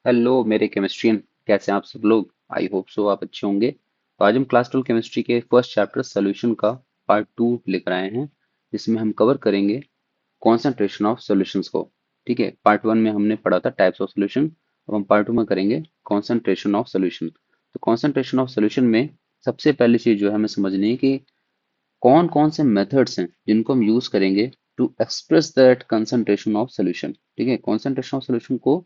Hello मेरे केमिस्ट्रियन, कैसे हैं आप सब लोग। आई होप सो आप अच्छे होंगे। तो आज हम क्लास 12 केमिस्ट्री के फर्स्ट चैप्टर सोल्यूशन का पार्ट 2 लेकर आए हैं, जिसमें हम कवर करेंगे कॉन्सेंट्रेशन ऑफ सॉल्यूशंस को। ठीक है, पार्ट 1 में हमने पढ़ा था टाइप्स ऑफ सॉल्यूशन, अब हम पार्ट 2 में करेंगे कॉन्सेंट्रेशन ऑफ सॉल्यूशन। तो कॉन्सेंट्रेशन ऑफ सॉल्यूशन में सबसे पहली चीज जो है हमें समझनी है कि कौन कौन से मेथड्स हैं जिनको हम यूज करेंगे to express that concentration of solution. ठीक है, कॉन्सेंट्रेशन ऑफ सॉल्यूशन को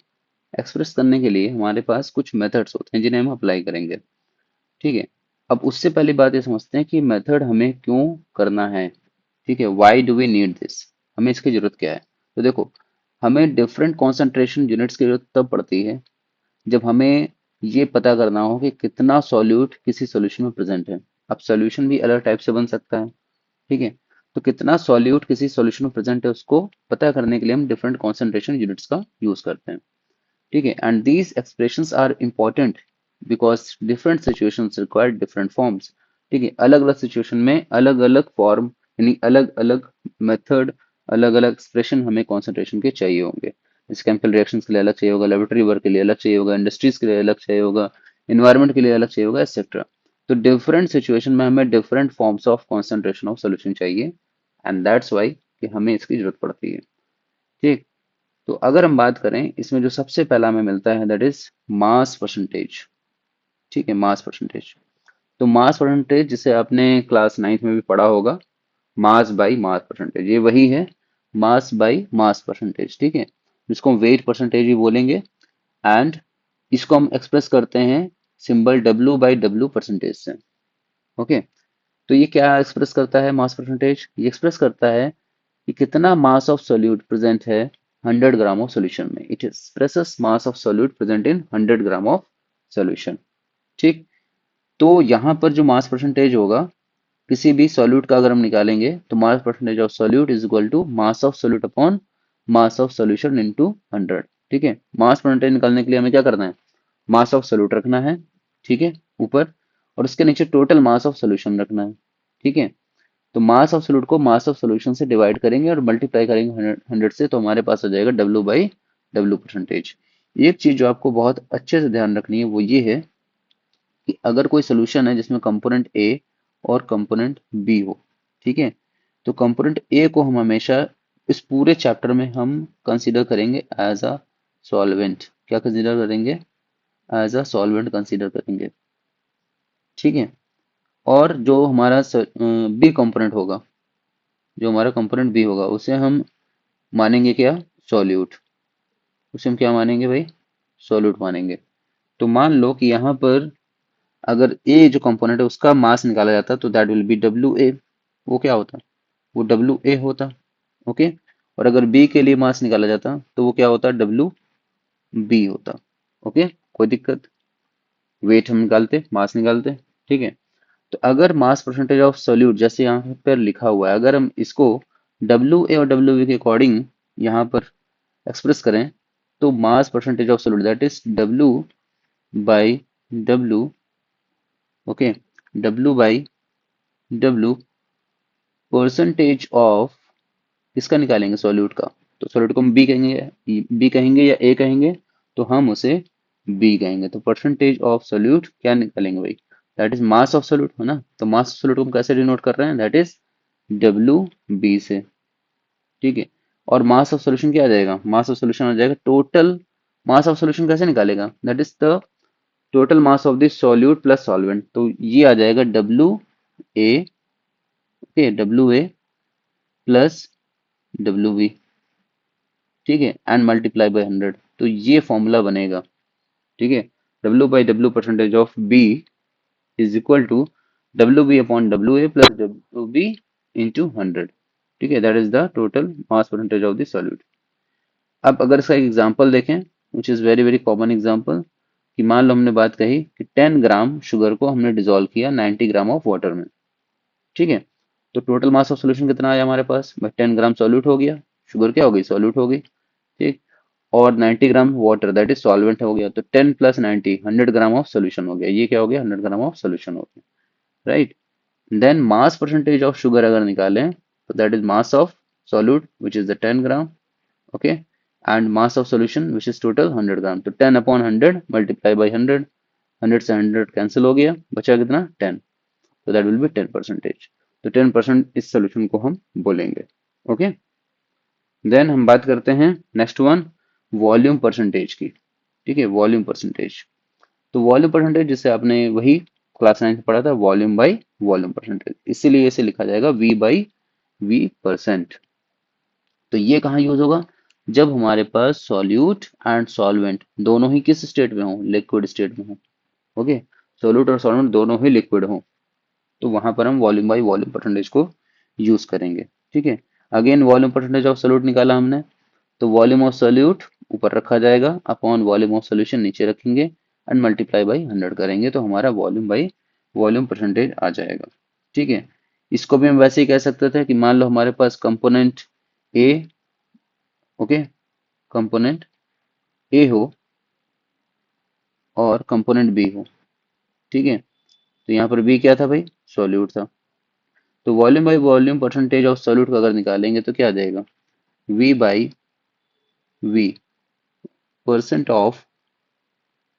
एक्सप्रेस करने के लिए हमारे पास कुछ मेथड्स होते हैं जिन्हें हम अप्लाई करेंगे। ठीक है, अब उससे पहली बात ये समझते हैं कि मेथड हमें क्यों करना है। ठीक है, why do we need this, हमें इसकी जरूरत क्या है। तो देखो, हमें डिफरेंट कॉन्सेंट्रेशन यूनिट्स की जरूरत तब पड़ती है जब हमें ये पता करना हो कि कितना सॉल्यूट किसी सॉल्यूशन में प्रेजेंट है। अब सॉल्यूशन भी अलग टाइप से बन सकता है। ठीक है, तो कितना सॉल्यूट किसी सॉल्यूशन में प्रेजेंट है उसको पता करने के लिए हम डिफरेंट कॉन्सेंट्रेशन यूनिट्स का यूज करते हैं। ठीक है, and these expressions are important because different situations require different forms. ठीक है, अलग अलग सिचुएशन में अलग अलग फॉर्म, यानी अलग अलग मेथड, अलग अलग एक्सप्रेशन हमें कॉन्सेंट्रेशन के चाहिए होंगे। जैसे केमिकल रिएक्शंस के लिए अलग चाहिए होगा, लेबोरेटरी वर्क के लिए अलग चाहिए होगा, इंडस्ट्रीज के लिए अलग चाहिए होगा, इन्वायरमेंट के लिए अलग चाहिए होगा, एक्सेट्रा। तो डिफरेंट सिचुएशन में हमें different forms of concentration of solution चाहिए, एंड दैट्स वाई कि हमें इसकी जरूरत पड़ती है। ठीक, तो अगर हम बात करें इसमें जो सबसे पहला हमें मिलता है दैट इज मास परसेंटेज। ठीक है, मास परसेंटेज। तो मास परसेंटेज जिसे आपने क्लास 9th में भी पढ़ा होगा, मास बाई मास परसेंटेज, ये वही है, मास बाई मास परसेंटेज। ठीक है, जिसको हम वेट परसेंटेज भी बोलेंगे, एंड इसको हम एक्सप्रेस करते हैं symbol W by W percentage से। ओके, तो ये क्या एक्सप्रेस करता है मास परसेंटेज, ये एक्सप्रेस करता है कि कितना मास ऑफ सोल्यूट प्रेजेंट है 100 ग्राम ऑफ सॉल्यूशन में। It expresses mass of solute present in 100 gram of solution. ठीक, तो यहाँ पर जो मास परसेंटेज होगा किसी भी सॉल्यूट का अगर हम निकालेंगे तो mass percentage of solute is equal to mass of solute upon mass of solution into 100। ठीक है, मास परसेंटेज निकालने के लिए हमें क्या करना है, मास ऑफ सॉल्यूट रखना है। ठीक है, ऊपर, और उसके नीचे टोटल मास ऑफ सॉल्यूशन रखना है। ठीक है, तो मास ऑफ सोल्यूट को मास ऑफ सोल्यूशन से डिवाइड करेंगे और मल्टीप्लाई करेंगे 100 से, तो हमारे पास आ जाएगा डब्ल्यू बाई डब्ल्यू परसेंटेज। एक चीज जो आपको बहुत अच्छे से ध्यान रखनी है वो ये है कि अगर कोई सोल्यूशन है जिसमें कंपोनेंट ए और कंपोनेंट बी हो, ठीक है, तो कंपोनेंट ए को हम हमेशा इस पूरे चैप्टर में हम कंसीडर करेंगे एज अ सॉल्वेंट। क्या कंसीडर करेंगे, एज अ सॉल्वेंट कंसीडर करेंगे। ठीक है, और जो हमारा बी कंपोनेंट होगा, जो हमारा कंपोनेंट बी होगा उसे हम मानेंगे क्या, सॉल्यूट। उसे हम क्या मानेंगे भाई, सॉल्यूट मानेंगे। तो मान लो कि यहाँ पर अगर ए जो कंपोनेंट है उसका मास निकाला जाता तो that will B W A. वो क्या होता, वो डब्ल्यू ए होता। ओके, और अगर बी के लिए मास निकाला जाता तो वो क्या होता, डब्ल्यू बी होता। ओके, कोई दिक्कत, वेट हम निकालते, मास निकालते। ठीक है, तो अगर मास परसेंटेज ऑफ सोल्यूट जैसे यहाँ पर लिखा हुआ है, अगर हम इसको डब्ल्यू ए और डब्ल्यू बी के अकॉर्डिंग यहाँ पर एक्सप्रेस करें तो mass percentage of solute that is W by W. Okay, W by W percentage of, किसका निकालेंगे, सॉल्यूट का। तो सॉल्यूट को हम बी कहेंगे या ए कहेंगे, तो हम उसे बी कहेंगे। तो परसेंटेज ऑफ सॉल्यूट क्या निकालेंगे भाई, that is mass of solute है ना। तो मास ऑफ सॉल्यूट को हम कैसे डिनोट कर रहे हैं, दैट इज डब्ल्यू बी से। ठीक है, और मास ऑफ सॉल्यूशन क्या आ जाएगा, मास ऑफ सॉल्यूशन आ जाएगा टोटल। मास ऑफ सॉल्यूशन कैसे निकालेगा, that is the total mass of this solute plus solvent. तो ये आ जाएगा W A, okay, W A plus W B. ठीक है, एंड मल्टीप्लाई बाय 100, तो ये फॉर्मूला बनेगा। ठीक है, W by W percentage of B is equal to W B upon W A plus W B into 100। ठीक है, that is the total mass percentage of the solute. अब अगर इसका एग्जांपल देखें, which is very very common example, कि मान लो हमने बात कही कि 10 ग्राम शुगर को हमने डिसॉल्व किया 90 ग्राम ऑफ वाटर में। ठीक है, तो टोटल मास ऑफ सॉल्यूशन कितना आया हमारे पास, 10 ग्राम सॉल्यूट हो गया, शुगर क्या हो गई, सॉल्यूट हो गई। ठीक, और 90 gram water that is solvent हो गया, तो 10 प्लस 90 100 ग्राम ऑफ सोल्यूशन हो गया। ये क्या हो गया, 100 ग्राम ऑफ सोल्यूशन हो गया, right. Then mass percentage of sugar अगर निकालें तो that is mass of solute which is the 10 gram. Okay, and mass of solution which is total 100 gram. तो 10 अपॉन 100 मल्टीप्लाई बाई 100, 100 से 100 कैंसिल हो गया, बचा कितना 10, तो दैट विल बी 10%। तो 10% इस सोल्यूशन को हम बोलेंगे। ओके, देन हम बात करते हैं नेक्स्ट वन, वॉल्यूम परसेंटेज की। ठीक है, वॉल्यूम परसेंटेज। तो वॉल्यूम परसेंटेज जिसे आपने वही क्लास 9 में पढ़ा था, वॉल्यूम बाई वॉल्यूम परसेंटेज, इसीलिए इसे लिखा जाएगा वी बाई वी परसेंट। तो ये कहाँ यूज होगा, जब हमारे पास सॉल्यूट एंड सॉल्वेंट दोनों ही किस स्टेट में हो, लिक्विड स्टेट में हो। ओके, सॉल्यूट और सॉल्वेंट दोनों ही लिक्विड हो, तो वहां पर हम वॉल्यूम बाई वॉल्यूम परसेंटेज को यूज करेंगे। ठीक है, again volume percentage of solute निकाला हमने, तो वॉल्यूम ऑफ सॉल्यूट ऊपर रखा जाएगा, अपॉन वॉल्यूम ऑफ सॉल्यूशन नीचे रखेंगे एंड मल्टीप्लाई बाई 100 करेंगे, तो हमारा वॉल्यूम बाई वॉल्यूम परसेंटेज आ जाएगा। ठीक है, इसको भी हम वैसे ही कह सकते थे कि मान लो हमारे पास component A, okay, component A हो और कंपोनेंट बी हो। ठीक है, तो यहाँ पर बी क्या था भाई, सॉल्यूट था। तो volume by volume percentage of solute का अगर निकालेंगे तो क्या आ जाएगा, V by V, percent of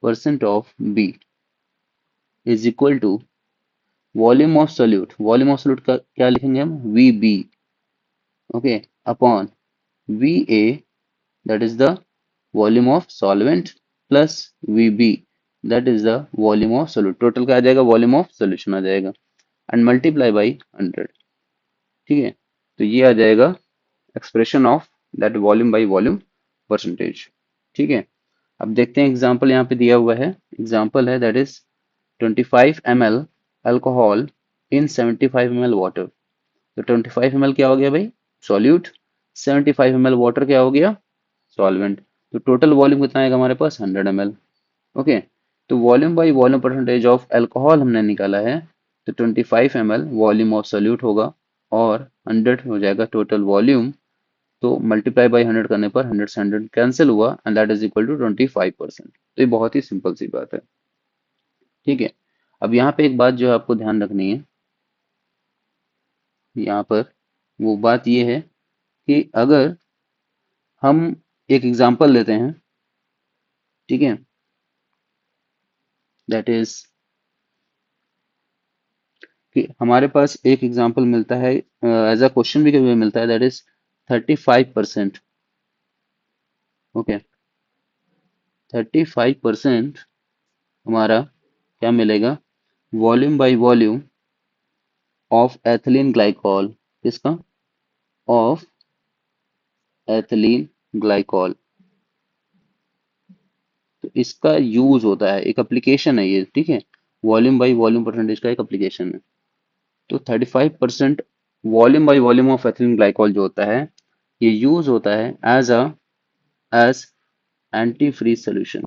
B is equal to volume of solute. Volume of solute का क्या लिखेंगे हम, V B, okay, upon V A, that is the volume of solvent, plus V B, that is the volume of solute. Total क्या आ जाएगा, volume of solution आ जाएगा, and multiply by 100। ठीक है, तो ये आ जाएगा expression of that volume by volume percentage. ठीक है, अब देखते हैं एग्जाम्पल यहाँ पे दिया हुआ है। एग्जाम्पल है that is 25 ml alcohol in 75 ml water. तो 25 ml क्या हो गया भाई, सॉल्यूट, 75 ml वाटर क्या हो गया, सॉल्वेंट। तो टोटल वॉल्यूम कितना आएगा हमारे पास, 100 ml। ओके, तो volume by volume percentage of alcohol हमने निकाला है, तो 25 ml वॉल्यूम ऑफ सॉल्यूट होगा और 100 हो जाएगा टोटल वॉल्यूम। तो मल्टीप्लाई बाई 100 करने पर 100 से 100 कैंसिल हुआ and that is equal to 25%। तो ये बहुत ही सिंपल सी बात है। ठीक है, अब यहाँ पे एक बात जो है आपको ध्यान रखनी है, यहाँ पर वो बात ये है कि अगर हम एक एग्जांपल लेते हैं, ठीक है, दैट इज कि हमारे पास एक एग्जांपल मिलता है, एज अ क्वेश्चन भी कभी मिलता है, दैट इज 35%। ओके, 35% हमारा क्या मिलेगा, volume by volume of ethylene glycol, किसका, ऑफ एथिलीन ग्लाइकॉल। तो इसका यूज होता है, एक एप्लीकेशन है ये। ठीक है, वॉल्यूम बाई वॉल्यूम परसेंटेज का एक एप्लीकेशन है। तो 35% volume by volume of ethylene glycol जो होता है, ये यूज होता है एज एंटी फ्रीज सोल्यूशन।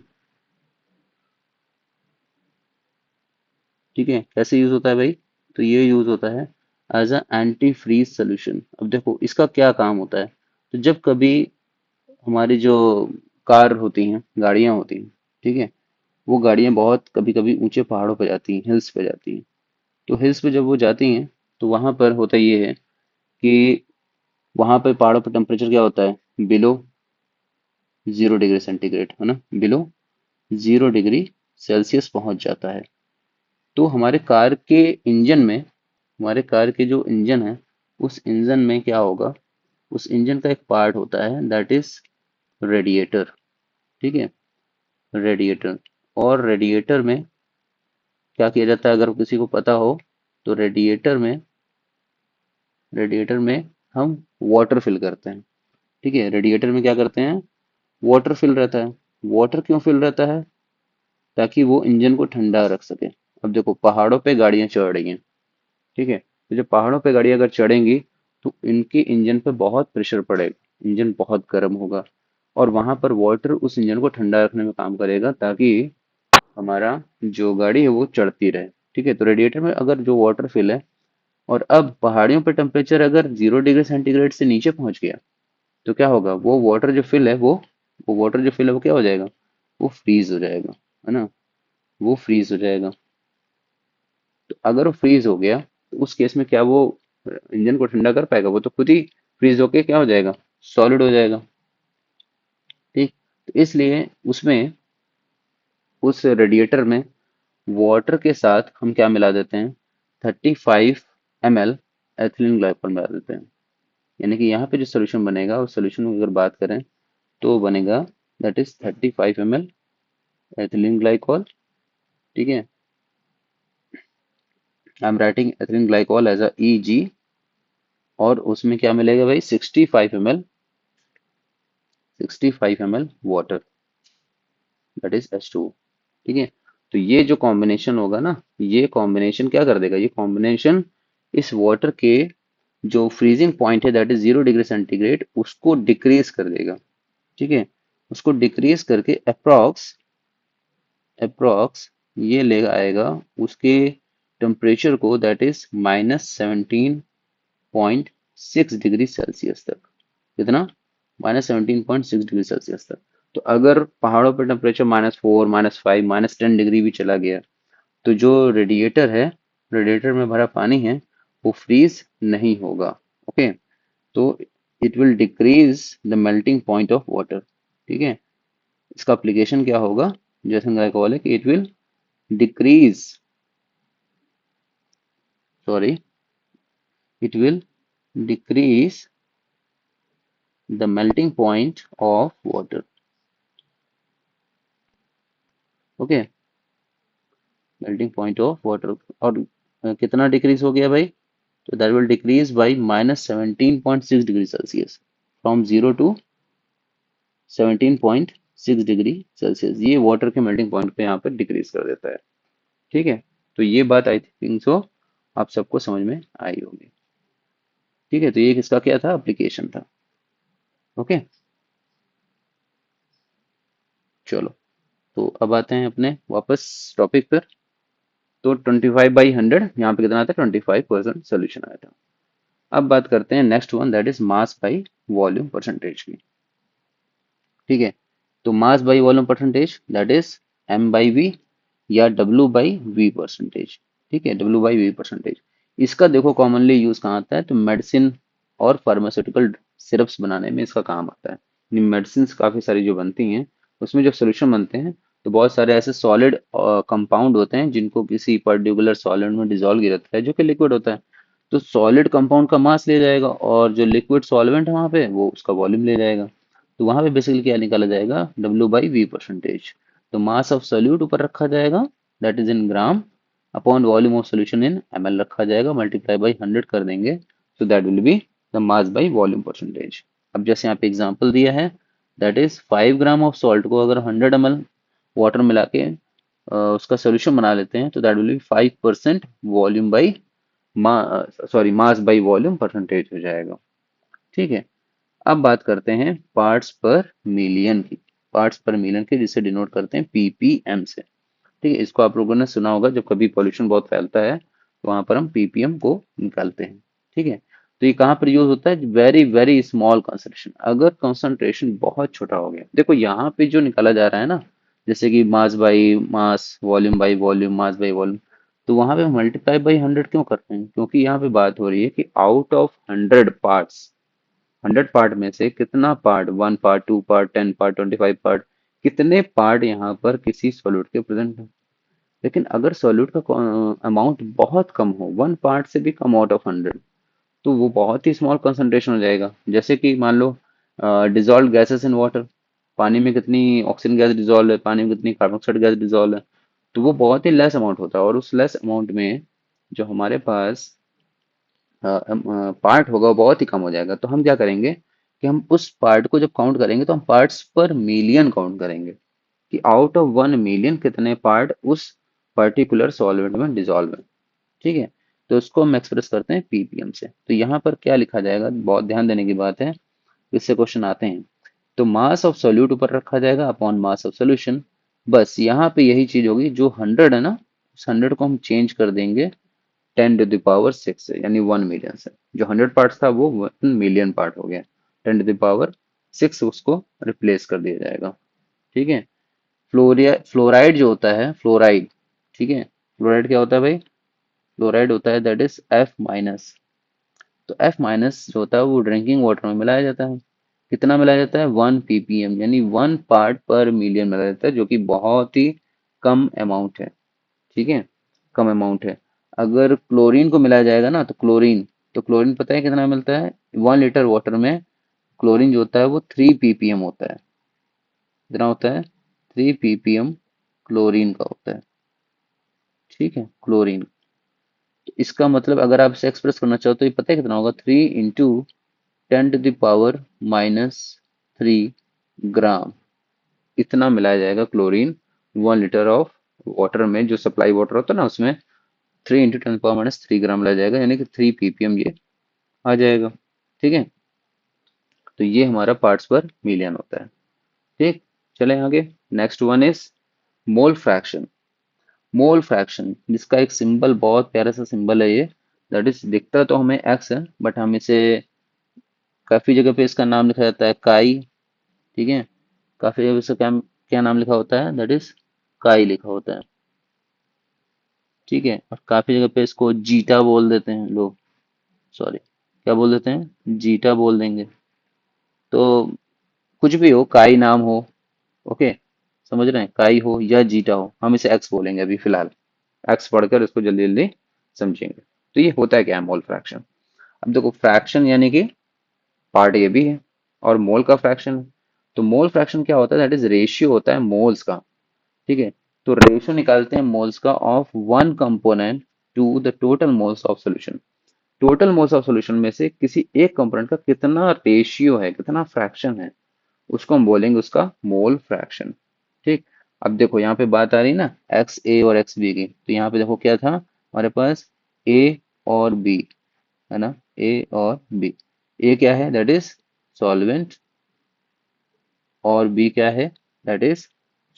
ठीक है, कैसे यूज होता है भाई, तो ये यूज होता है as a anti freeze solution. अब देखो इसका क्या काम होता है, तो जब कभी हमारी जो कार होती हैं, गाड़ियां होती हैं, ठीक है, वो गाड़ियां बहुत कभी कभी ऊंचे पहाड़ों पर जाती हैं, हिल्स पे जाती हैं। तो हिल्स पे जब वो जाती हैं, तो वहां पर होता ये है कि वहां पे पहाड़ों पर टेम्परेचर क्या होता है, बिलो 0 डिग्री सेंटीग्रेड, है ना, बिलो 0 डिग्री सेल्सियस पहुंच जाता है। तो हमारे कार के इंजन में, हमारे कार के जो इंजन है, उस इंजन में क्या होगा, उस इंजन का एक पार्ट होता है दैट इज रेडिएटर। ठीक है, रेडिएटर। और रेडिएटर में क्या किया जाता है, अगर किसी को पता हो, तो रेडिएटर में हम वाटर फिल करते हैं। ठीक है, रेडिएटर में क्या करते हैं, वाटर फिल रहता है। वाटर क्यों फिल रहता है, ताकि वो इंजन को ठंडा रख सके। अब देखो पहाड़ों पे गाड़ियां चढ़ रही हैं, ठीक है, तो जब पहाड़ों पे गाड़ियां अगर चढ़ेंगी, तो इनके इंजन पे बहुत प्रेशर पड़ेगा, इंजन बहुत गर्म होगा, और वहां पर वाटर उस इंजन को ठंडा रखने में काम करेगा, ताकि हमारा जो गाड़ी है वो चढ़ती रहे। ठीक है, तो रेडिएटर में अगर जो वाटर फिल है, और अब पहाड़ियों पे टेम्परेचर अगर 0 डिग्री सेंटीग्रेड से नीचे पहुंच गया, तो क्या होगा, वो वाटर जो फिल है वो वाटर जो फिल है वो क्या हो जाएगा, वो फ्रीज हो जाएगा, है ना, वो फ्रीज हो जाएगा। तो अगर वो फ्रीज हो गया, तो उस केस में क्या वो इंजन को ठंडा कर पाएगा, वो तो खुद ही फ्रीज होके क्या हो जाएगा, सॉलिड हो जाएगा। तो इसलिए उसमें उस रेडिएटर में वाटर के साथ हम क्या मिला देते हैं, 35 ml एथिलीन ग्लाइकॉल मिला देते हैं। यानी कि यहाँ पे जो सोल्यूशन बनेगा उस सोल्यूशन की अगर बात करें तो वो बनेगा that is 35 ml ethylene glycol. ठीक है, I am writing ethylene glycol as a EG। और उसमें क्या मिलेगा भाई, 65 ml water, that is H2O। ठीक है, तो ये जो कॉम्बिनेशन होगा ना, ये कॉम्बिनेशन क्या कर देगा, ये कॉम्बिनेशन इस वाटर के जो फ्रीजिंग पॉइंट है दैट इज 0 डिग्री सेंटीग्रेड उसको डिक्रीज कर देगा। ठीक है, उसको डिक्रीज करके अप्रॉक्स अप्रॉक्स ये ले आएगा उसके टेम्परेचर को दैट इज -17.6 डिग्री सेल्सियस तक। कितना, -17.6 डिग्री सेल्सियस तक। तो अगर पहाड़ों पर टेम्परेचर -4 -5 -10 डिग्री भी चला गया तो जो रेडिएटर है, रेडिएटर में भरा पानी है, वो फ्रीज नहीं होगा। ओके, तो it will decrease the melting point of water. ठीक है, इसका एप्लीकेशन क्या होगा, जैसे मैंने कहा है कि it will decrease, sorry, it will decrease the melting point of water. Okay, melting point of water. और कितना डिक्रीज हो गया भाई, तो that will decrease by -17.6 degree Celsius, from 0 to 17.6 degree Celsius. ये वाटर के मेल्टिंग पॉइंट पे यहाँ पे डिक्रीज कर देता है। ठीक है, तो ये बात आई थिंक सो आप सबको समझ में आई होगी। ठीक है, तो ये किसका क्या था, एप्लीकेशन था। ओके, चलो, तो अब आते हैं अपने वापस टॉपिक पर। तो 25/100 यहाँ पे कितना आता है, 25% सोल्यूशन आया था। अब बात करते हैं next one that is mass by volume percentage की। ठीक है, तो mass by volume percentage that is M/V या W/V परसेंटेज। ठीक है, W/V परसेंटेज। इसका देखो कॉमनली यूज कहाँ आता है, तो मेडिसिन और फार्मास्यूटिकल सिरप्स बनाने में इसका काम आता है। मेडिसिन काफ़ी सारी जो बनती हैं उसमें जब सोल्यूशन बनते हैं तो बहुत सारे ऐसे सॉलिड कंपाउंड होते हैं जिनको किसी पर्टिकुलर सॉलिड में डिजोल्व किया जाता है जो कि लिक्विड होता है। तो सॉलिड कंपाउंड का मास ले जाएगा और जो लिक्विड सॉल्वेंट है वहाँ पे वो उसका वॉल्यूम ले जाएगा। तो वहां पे बेसिकली क्या निकाला जाएगा, W/V परसेंटेज। तो मास ऑफ सोल्यूट ऊपर रखा जाएगा that is in gram, upon volume of solution in ml रखा जाएगा, मल्टीप्लाई बाई 100 कर देंगे, तो that will be the mass by volume percentage. अब जैसे यहाँ पे एग्जांपल दिया है that is 5 gram of salt को अगर 100 ml वाटर मिला के उसका सोल्यूशन बना लेते हैं तो that will B 5% volume by sorry mass by volume percentage हो जाएगा। ठीक है, अब बात करते हैं पार्ट्स पर मिलियन की। पार्ट्स पर मिलियन की जिसे डिनोट करते हैं ppm से। ठीक है, इसको आप लोगों ने सुना होगा, जब कभी पॉल्यूशन बहुत फैलता है तो वहां पर हम ppm को निकालते हैं। ठीक है, तो ये कहाँ पर यूज होता है, वेरी वेरी स्मॉल कंसंट्रेशन, अगर कंसंट्रेशन बहुत छोटा हो गया। देखो यहाँ पे जो निकाला जा रहा है ना, जैसे कि mass by mass, volume by volume, mass by volume, तो वहां पे मल्टीप्लाई बाई 100 क्यों करते हैं, क्योंकि यहाँ पे बात हो रही है कि आउट ऑफ 100 पार्ट्स, 100 पार्ट में से कितना part, 1 part, 2 part, 10 part, 25 part, कितने पार्ट यहाँ पर किसी सॉल्यूट के प्रेजेंट है। लेकिन अगर सॉल्यूट का अमाउंट बहुत कम हो, 1 पार्ट से भी कम आउट ऑफ 100, तो वो बहुत ही स्मॉल कंसंट्रेशन हो जाएगा। जैसे कि मान लो डिजॉल्व गैसेस इन वाटर, पानी में कितनी ऑक्सीजन गैस डिजॉल्व है, पानी में कितनी कार्बन डाइऑक्साइड गैस डिजॉल्व है, तो वो बहुत ही लेस अमाउंट होता है। और उस लेस अमाउंट में जो हमारे पास पार्ट होगा वो बहुत ही कम हो जाएगा। तो हम क्या करेंगे कि हम उस पार्ट को जब काउंट करेंगे तो हम पार्ट्स पर मिलियन काउंट करेंगे कि आउट ऑफ 1 मिलियन कितने पार्ट उस पर्टिकुलर सॉल्वेंट में डिजॉल्व है। ठीक है, तो उसको हम एक्सप्रेस करते हैं ppm से। तो यहाँ पर क्या लिखा जाएगा, बहुत ध्यान देने की बात है, इससे क्वेश्चन आते हैं। तो मास ऑफ सोल्यूट ऊपर रखा जाएगा अपॉन मास ऑफ सोल्यूशन। बस यहाँ पे यही चीज होगी, जो 100 है ना, उस 100 को हम चेंज कर देंगे 10⁶ से, यानी 1 मिलियन से। जो 100 पार्ट था वो 1 मिलियन पार्ट हो गया, 10⁶ उसको रिप्लेस कर दिया जाएगा। ठीक है, फ्लोराइड जो होता है, फ्लोराइड, ठीक है, फ्लोराइड क्या होता है भाई, फ्लोराइड होता है दैट इज F-। तो F- जो होता है वो ड्रिंकिंग वाटर में मिलाया जाता है। कितना मिलाया जाता है, 1 ppm, यानी 1 पार्ट पर मिलियन मिलाया जाता है, जो कि बहुत ही कम अमाउंट है। ठीक है, कम अमाउंट है। अगर क्लोरीन को मिलाया जाएगा ना, तो क्लोरीन पता है कितना मिलता है, 1 लीटर वाटर में क्लोरीन जो होता है वो 3 ppm होता है। कितना होता है, 3 ppm क्लोरीन का होता है। ठीक है, क्लोरीन। तो इसका मतलब अगर आप इसे एक्सप्रेस करना चाहो तो ये पता है कितना होगा, 3 × 10⁻³ ग्राम। इतना मिलाया जाएगा क्लोरीन 1 लीटर ऑफ वाटर में, जो सप्लाई वाटर होता है ना उसमें 3 × 10⁻³ मिलाया जाएगा, यानी कि 3 ppm ये आ जाएगा। ठीक है, तो ये हमारा पार्ट्स पर मिलियन होता है। ठीक, चलें आगे। Next one is mole fraction. Mole fraction जिसका एक सिंबल, बहुत प्यारा सा सिंबल है ये, दैट इज, दिखता तो हमें एक्स है बट हम इसे काफी जगह पे इसका नाम लिखा जाता है काई। ठीक है, काफी जगह पे इसका क्या क्या नाम लिखा होता है, दैट इज काई लिखा होता है। ठीक है, और काफी जगह पे इसको जीटा बोल देते हैं लोग, सॉरी, क्या बोल देते हैं, जीटा बोल देंगे। तो कुछ भी हो, काई नाम हो, ओके, समझ रहे हैं, काई हो या जीटा हो, हम इसे एक्स बोलेंगे अभी फिलहाल। एक्स पढ़कर इसको जल्दी जल्दी समझेंगे। तो ये होता है क्या है, मोल फ्रैक्शन। अब देखो, फ्रैक्शन यानी कि पार्ट ये भी है और मोल का फ्रैक्शन है। तो मोल फ्रैक्शन क्या होता है, दैट इज रेशियो होता है मोल्स का। ठीक है, तो रेशियो निकालते हैं मोल्स का of one component to the total moles of solution. Total moles of solution में से किसी एक कंपोनेंट का कितना रेशियो है, कितना फ्रैक्शन है, उसको हम बोलेंगे उसका मोल फ्रैक्शन। ठीक, अब देखो यहाँ पे बात आ रही ना एक्स ए और एक्स बी की, तो यहाँ पे देखो क्या था हमारे पास, ए और बी, है ना, ए और बी। ए क्या है, दैट इज सॉल्वेंट, और बी क्या है, दैट इज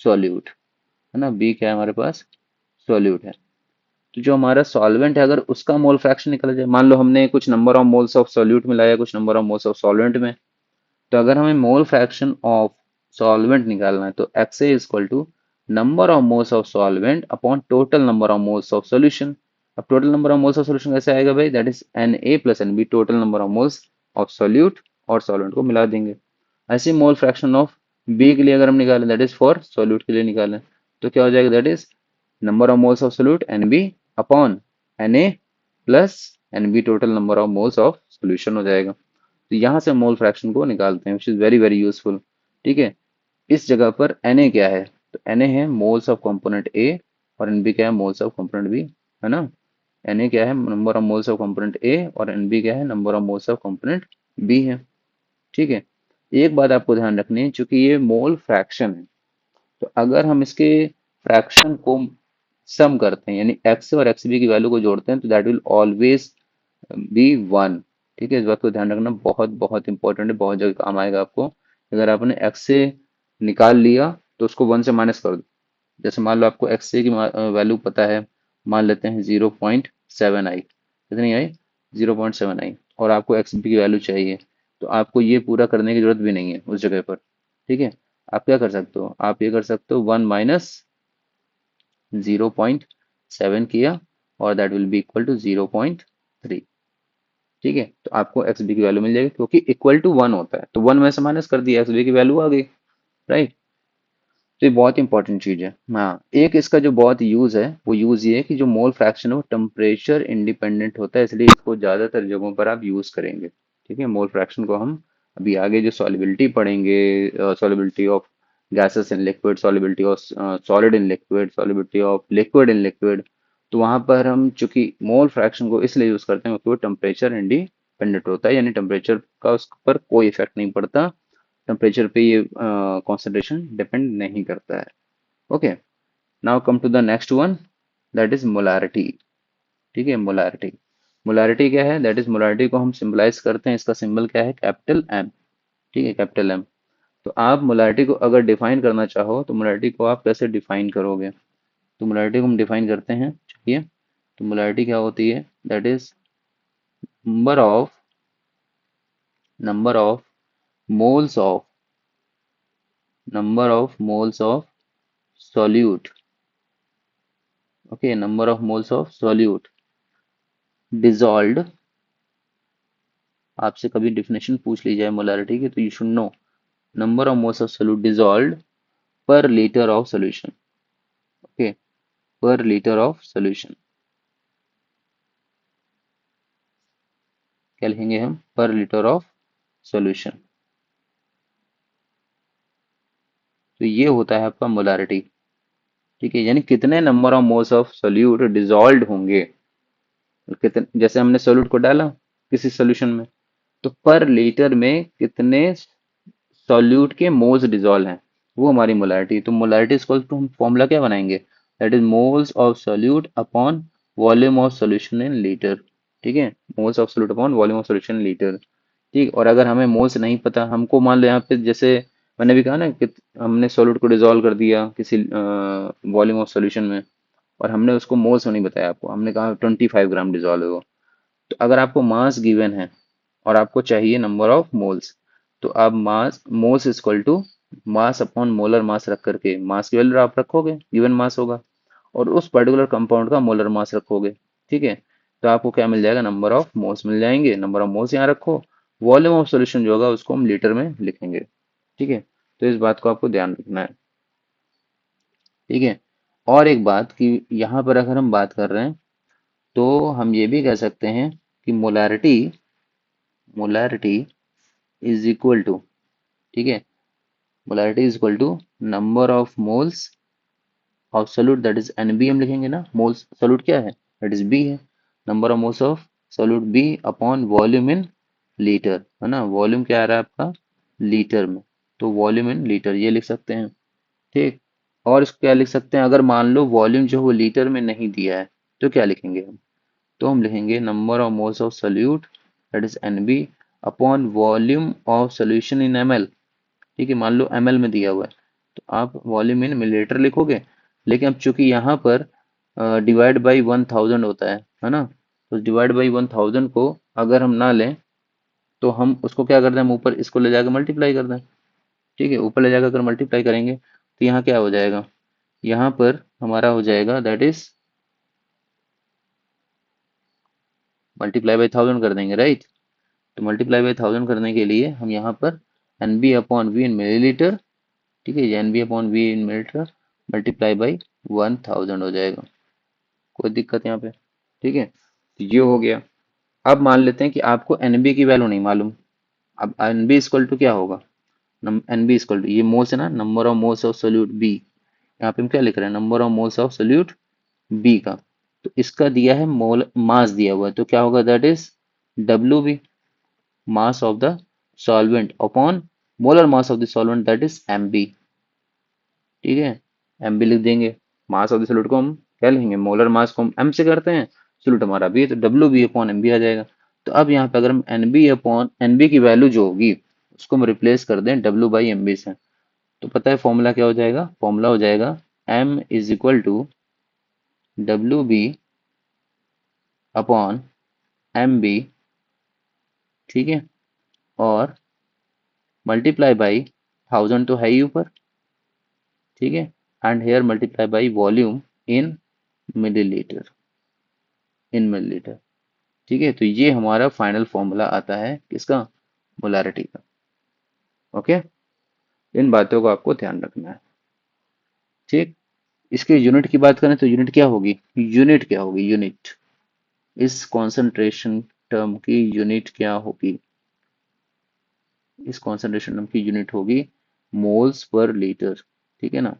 सॉल्यूट, है ना, बी क्या है हमारे पास, सॉल्यूट है। तो जो हमारा सॉल्वेंट है, अगर उसका मोल फ्रैक्शन निकला जाए, मान लो हमने कुछ number of moles of solute मिलाया, कुछ number of moles of solvent में, तो अगर हमें मोल फ्रैक्शन ऑफ सॉल्वेंट निकालना है तो X A equal to number of moles of solvent upon total number of moles of solution. अब total number of moles of solution कैसे आएगा भाई, that is N A plus N B, total number of moles of solute और solvent को मिला देंगे। ऐसे mole fraction of B के लिए अगर हम निकालें, दैट इज फॉर सॉल्यूट के लिए निकालें, तो क्या हो जाएगा, that is number of moles of solute N B upon N A plus N B, total number of moles of solution हो जाएगा। तो यहाँ से मोल फ्रैक्शन को निकालते हैं, विच इज वेरी वेरी यूजफुल। ठीक है, इस जगह पर Na क्या है, तो Na है मोल्स ऑफ कंपोनेंट ए, और Nb क्या है, मोल्स ऑफ कंपोनेंट बी, है ना। Na क्या है, number of moles of component A, और Nb क्या है, number of moles of component B है। ठीक है, एक बात आपको ध्यान रखनी है, चूंकि ये मोल फ्रैक्शन है, तो अगर हम इसके फ्रैक्शन को सम करते हैं, यानी एक्स और एक्स बी की वैल्यू को जोड़ते हैं, तो दैट विल ऑलवेज बी 1। ठीक है, इस बात को ध्यान रखना, बहुत बहुत इंपॉर्टेंट है, बहुत जगह काम आएगा आपको। अगर आपने एक्स से निकाल लिया तो उसको 1 से माइनस कर दो। जैसे मान लो आपको एक्स से की वैल्यू पता है, मान लेते हैं 0.7 आई, कितनी आई, 0.7 आई, और आपको एक्स बी की वैल्यू चाहिए, तो आपको ये पूरा करने की जरूरत भी नहीं है उस जगह पर। ठीक है, आप क्या कर सकते हो, आप ये कर सकते हो 1 - 0.7 किया, और that will be equal to 0.3। ठीक है, तो आपको एक्स बी की वैल्यू मिल जाएगी, क्योंकि इक्वल टू 1 होता है, तो 1 में से माइनस कर दिया, एक्स बी की वैल्यू आ गई। राइट, तो ये बहुत इंपॉर्टेंट चीज है। हाँ, एक इसका जो बहुत यूज है, वो यूज ये है कि जो मोल फ्रैक्शन है वो टेम्परेचर इंडिपेंडेंट होता है, इसलिए इसको ज्यादातर जगहों पर आप यूज करेंगे। ठीक है, मोल फ्रैक्शन को हम अभी आगे जो सॉलिबिलिटी पढ़ेंगे, solubility of gases in liquid, solubility of solid in liquid, solubility of liquid in liquid, तो वहां पर हम चूंकि मोल फ्रैक्शन को इसलिए यूज करते हैं क्योंकि वो टेम्परेचर इंडिपेंडेंट होता है, यानी टेम्परेचर का उस पर कोई इफेक्ट नहीं पड़ता, टेम्परेचर पे ये कॉन्सेंट्रेशन डिपेंड नहीं करता है। Okay, now come to the next one, that is molarity. ठीक है, मोलारिटी, मोलारिटी क्या है, दैट इज, मोलारिटी को हम सिंबलाइज करते हैं, इसका सिंबल क्या है, कैपिटल एम। ठीक है, कैपिटल एम। तो आप मोलारिटी को अगर डिफाइन करना चाहो तो मोलारिटी को आप कैसे डिफाइन करोगे, तो मोलारिटी को हम डिफाइन करते हैं, चलिए। तो मोलारिटी क्या होती है, that is number of number of moles of number of moles of solute, okay, number of moles of solute dissolved आपसे कभी डेफिनेशन पूछ ली जाए मोलारिटी की तो you should know number of moles of solute dissolved पर litre of solution. Okay, पर litre of solution क्या लिखेंगे हम? पर लीटर ऑफ सोल्यूशन। तो ये होता है आपका मोलारिटी। ठीक है, यानी कितने number of moles of solute dissolved होंगे, कितने, जैसे हमने सोल्यूट को डाला किसी सोल्यूशन में, तो पर लीटर में कितने सॉल्यूट के मोल्स डिजॉल्व हैं, वो हमारी मोलारिटी। तो मोलारिटी इक्वल टू हम फॉर्मूला क्या बनाएंगे, that is moles of solute upon volume of solution in litre. ठीक है, moles of solute upon volume of solution in litre. ठीक, और अगर हमें मोल्स नहीं पता, हमको मान लो यहाँ पे जैसे मैंने भी कहा ना कि हमने सॉल्यूट को डिजोल्व कर दिया किसी वॉल्यूम ऑफ सॉल्यूशन में, और हमने उसको मोल्स नहीं बताया, आपको हमने कहा 25 ग्राम डिजोल्व है वो। तो अगर आपको मास गिवन है और आपको चाहिए नंबर ऑफ मोल्स, तो आप mass moles equal to mass upon molar mass रख करके मास की वैल्यू आप रखोगे, गिवन मास होगा, और उस पर्टिकुलर कंपाउंड का मोलर मास रखोगे। ठीक है, तो आपको क्या मिल जाएगा, नंबर ऑफ मोल्स मिल जाएंगे। नंबर ऑफ मोल्स यहाँ रखो, वॉल्यूम ऑफ सॉल्यूशन जो होगा उसको हम लीटर में लिखेंगे। ठीक है, तो इस बात को आपको ध्यान रखना है। ठीक है, और एक बात कि यहाँ पर अगर हम बात कर रहे हैं तो हम ये भी कह सकते हैं कि molarity molarity is equal to, ठीक है, molarity is equal to number of moles of solute, that is NB हम लिखेंगे ना, मोल्स सोल्यूट क्या है, दैट इज बी है, number of moles of solute B upon volume in litre, है ना, वॉल्यूम क्या आ रहा है आपका लीटर में, तो वॉल्यूम इन लीटर ये लिख सकते हैं। ठीक, और इसको क्या लिख सकते हैं, अगर मान लो वॉल्यूम जो है वो लीटर में नहीं दिया है तो क्या लिखेंगे हम, तो हम लिखेंगे number of moles of solute that is NB upon volume of solution in ml. ठीक है, मान लो एमएल में दिया हुआ है तो आप वॉल्यूम इन मिलीलीटर लिखोगे, लेकिन अब चूंकि यहाँ पर डिवाइड बाई 1000 होता है ना, तो डिवाइड बाई 1000 को अगर हम ना लें तो हम उसको क्या करते हैं, हम ऊपर इसको ले जाकर मल्टीप्लाई कर दें। ठीक है, ऊपर ले जाकर अगर मल्टीप्लाई करेंगे तो यहाँ क्या हो जाएगा, यहाँ पर हमारा हो जाएगा दैट इज मल्टीप्लाई बाई 1000 कर देंगे, राइट। तो मल्टीप्लाई बाई 1000 करने के लिए हम यहाँ पर N B upon V in millilitre, ठीक है, ये N B upon V in millilitre multiply by 1000 हो जाएगा। कोई दिक्कत यहाँ पे? ठीक है, तो ये हो गया। अब मान लेते हैं कि आपको एन बी की वैल्यू नहीं मालूम। अब एन बी इक्वल टू क्या होगा, एन बी इक्वल टू ये मोल्स है ना, number of moles of solute B, यहाँ पे हम क्या लिख रहे हैं, number of moles of solute B का, तो इसका दिया है मोल मास दिया हुआ है, तो क्या होगा, that is W B, mass of the solvent upon molar mass of the solvent that is M B. ठीक है, एम बी लिख देंगे, मास ऑफ द सोल्यूट को हम क्या लिखेंगे, मोलर मास को हम एम से करते हैं, सोल्यूट हमारा बी है तो W B upon M B आ जाएगा। तो अब यहाँ पे अगर हम N B upon N B की वैल्यू जो होगी उसको हम रिप्लेस कर दें डब्ल्यू बाई एम बी से, तो पता है फॉर्मूला क्या हो जाएगा, फॉर्मूला हो जाएगा M is equal to W B upon M B, ठीक है, और मल्टीप्लाई बाई 1000 तो है ही ऊपर, ठीक है, and here multiply by volume in millilitre, in millilitre. ठीक है, तो ये हमारा फाइनल फॉर्मूला आता है किसका, मोलारिटी का। ओके, इन बातों को आपको ध्यान रखना है। ठीक, इसके यूनिट की बात करें तो यूनिट क्या होगी, यूनिट क्या होगी, यूनिट, इस कॉन्सेंट्रेशन टर्म की यूनिट क्या होगी, इस कॉन्सेंट्रेशन टर्म की यूनिट होगी मोल्स पर लीटर। ठीक है ना,